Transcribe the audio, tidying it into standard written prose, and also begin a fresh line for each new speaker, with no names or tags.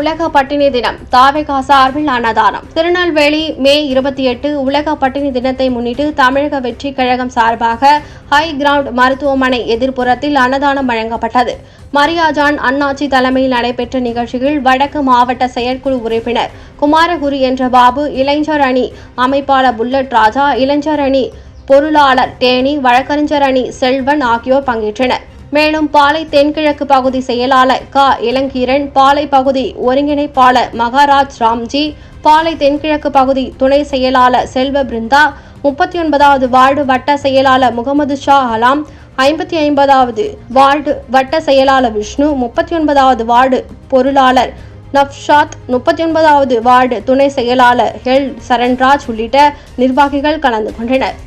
உலக பட்டினி தினம் தாவேகா சார்பில் அன்னதானம். திருநெல்வேலி மே 28 உலக பட்டினி தினத்தை முன்னிட்டு தமிழக வெற்றி கழகம் சார்பாக ஹை கிரவுண்ட் மருத்துவமனை எதிர்ப்புறத்தில் அன்னதானம் வழங்கப்பட்டது. மரியாஜான் அண்ணாச்சி தலைமையில் நடைபெற்ற நிகழ்ச்சியில் வடக்கு மாவட்ட செயற்குழு உறுப்பினர் குமாரகுரு என்ற பாபு, இளைஞர் அணி அமைப்பாளர் புல்லட் ராஜா, இளைஞர் அணி பொருளாளர் டேனி, வழக்கறிஞர் அணி செல்வன் ஆகியோர் பங்கேற்றனர். மேலும் பாளை தென்கிழக்கு பகுதி செயலாளர் க இளங்கீரன், பாளை பகுதி ஒருங்கிணைப்பாளர் மகாராஜ் ராம்ஜி, பாளை தென்கிழக்கு பகுதி துணை செயலாளர் செல்வ பிருந்தா, 39வது வார்டு வட்ட செயலாளர் முகமது ஷா அலாம், 55வது வார்டு வட்ட செயலாளர் விஷ்ணு, 39வது வார்டு பொருளாளர் நப்ஷாத், 39வது வார்டு துணை செயலாளர் எல் சரண்ராஜ் உள்ளிட்ட நிர்வாகிகள் கலந்து கொண்டனர்.